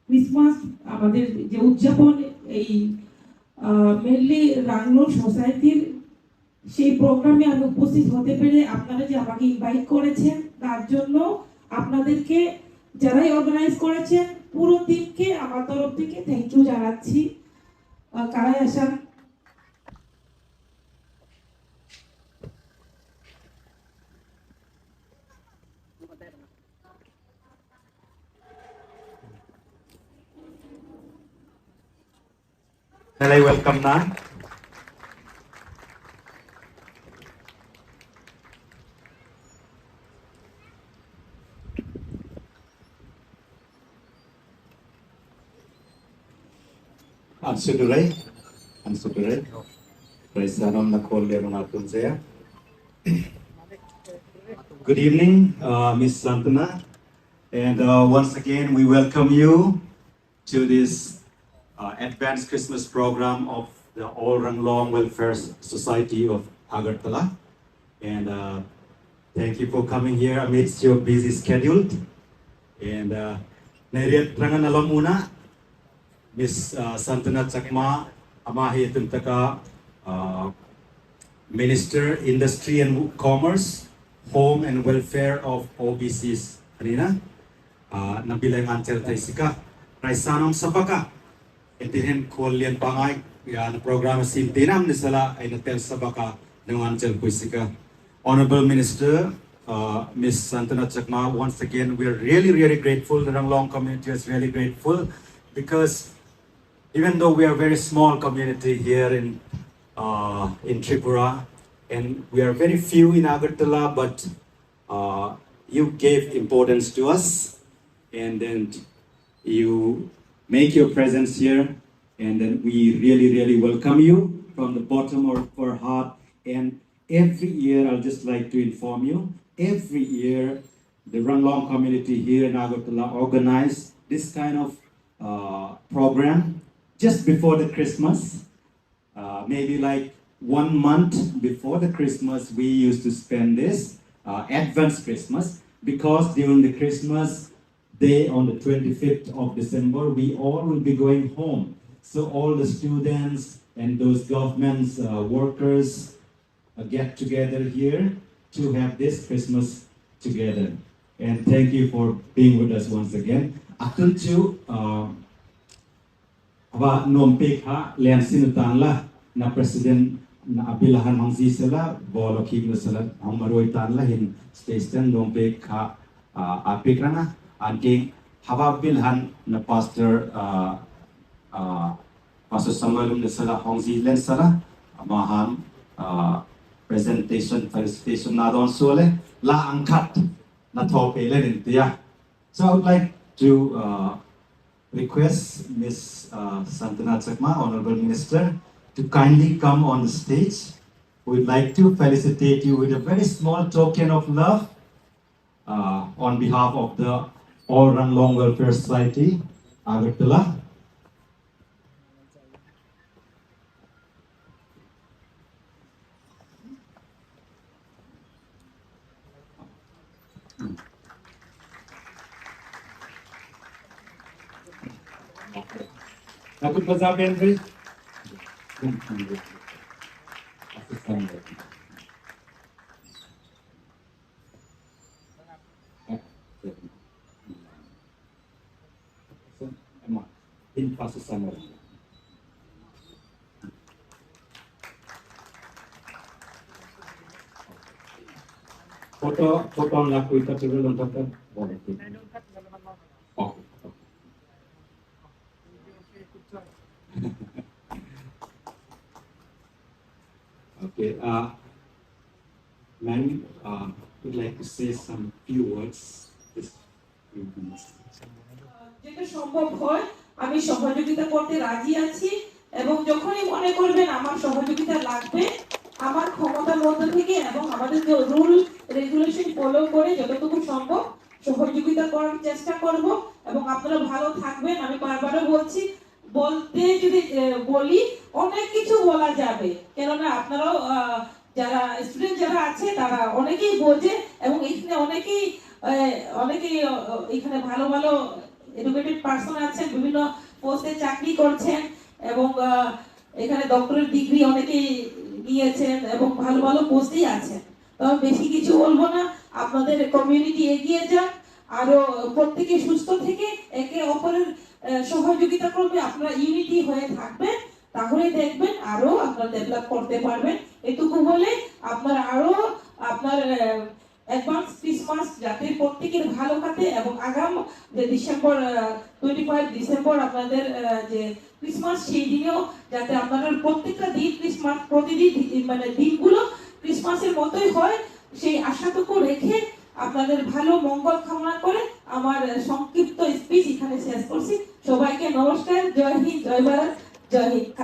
Christmas আমাদের যে উদযাপন এই মেনলি রাংলো সোসাইটির সেই প্রোগ্রামে আমি উপস্থিত হতে পেরে আপনারা যে আমাকে ইনভাইট করেছেন তার জন্য আপনাদেরকে যারাই অর্গানাইজ করেছেন পুরো টিমকে আমার তরফ থেকে থ্যাংক ইউ জানাচ্ছি। কারাই আসান Hello, welcome na. Ansuduray. Praisanam na kolya manatun saya. Good evening, Miss Santona, and once again we welcome you to this advanced Christmas program of the All Ranglong Welfare Society of Agartala, and thank you for coming here amidst your busy schedule. And Nariat Rangan alam muna, Miss Santona Chakma, Amahi Tuntaka, Minister Industry and Commerce, Home and Welfare of OBCs. Kanina, nabilang antel taisika, Raisanong Sabaka. Itihin kolyan pangay yan programa sintinam ni sala ay natel sabaka ng Angel Puisika. Honorable Minister, Miss Santona Chakma, once again we are really grateful. The Ranglong community is really grateful because even though we are a very small community here in Tripura and we are very few in Agartala, but you gave importance to us and then you make your presence here, and then we really welcome you from the bottom of our heart. And every year, I'll just like to inform you, every year, the Ranglong community here in Agartala organize this kind of program just before the Christmas. Maybe like 1 month before the Christmas, we used to spend this advanced Christmas, because during the Christmas day on the 25th of December, we all will be going home. So all the students and those government workers get together here to have this Christmas together. And thank you for being with us once again. Atunchu aba nompek ha lian sinutan la na President na abilahan hangzi sila bolo kibno sila hamaroi tan la hin station nompek ha apik rana anting hababilhan na Pastor Samuel na sala hongzi len sala maham presentation felicitation na don sole la angkat na tope len dia. So I would like to request Miss Santona Chakma, Honorable Minister, to kindly come on the stage. We'd like to felicitate you with a very small token of love on behalf of the All Ranglong Welfare Society, Agartala. Takut pasal Henry? In fase sama. Foto laku itu dulu lengkapkan. Boleh. Okay. Ma'am, would like to say some few words. যেটা সম্ভব হয় আমি সহযোগিতা করতে রাজি আছি, এবং যখনই মনে করবেন আমার সহযোগিতা লাগবে আমার ক্ষমতার মধ্যে থেকে এবং আমাদের যে রুল রেগুলেশন ফলো করে যতটুকু সম্ভব সহযোগিতা করার চেষ্টা করব। এবং আপনারা ভালো থাকবেন। আমি বারবারও বলছি, বলতে যদি বলি অনেক কিছু বলা যাবে, কেননা আপনারাও যারা স্টুডেন্ট যারা আছে তারা অনেকেই বোঝে এবং এখানে অনেকেই এখানে ভালো এডুকেটেড পার্সন আছেন, বিভিন্ন পোস্টে চাকরি করছেন এবং এখানে ডক্টরের ডিগ্রি অনেকেই নিয়েছেন এবং ভালো ভালো পোস্টেই আছেন। তবে বেশি কিছু বলবো না, আপনাদের কমিউনিটি এগিয়ে যাক, আরো প্রত্যেকে সুস্থ থেকে একে অপরের সহযোগিতা করবে, আপনারা ইউনিটি হয়ে থাকবেন, তাহলে দেখবেন আরো আপনারা ডেভেলপ করতে পারবেন। এটুকু বলে আপনারা আরো আপনার অ্যাডভান্স ক্রিসমাস যাতে প্রত্যেকের ভালো কাটে এবং আগাম যে ডিসেম্বর 25 ডিসেম্বর আপনাদের যে ক্রিসমাস, সেই দিনেও যাতে আপনারা প্রত্যেকটা দিন ক্রিসমাস প্রতিদিন মানে দিনগুলো ক্রিসমাসের মতোই হয়, সেই আশাটুকু রেখে আপনাদের ভালো মঙ্গল কামনা করে আমার সংক্ষিপ্ত স্পিচ এখানে শেষ করছি। সবাইকে নমস্কার, জয় হিন্দ, জয় ভারত, জয় হিন্দ।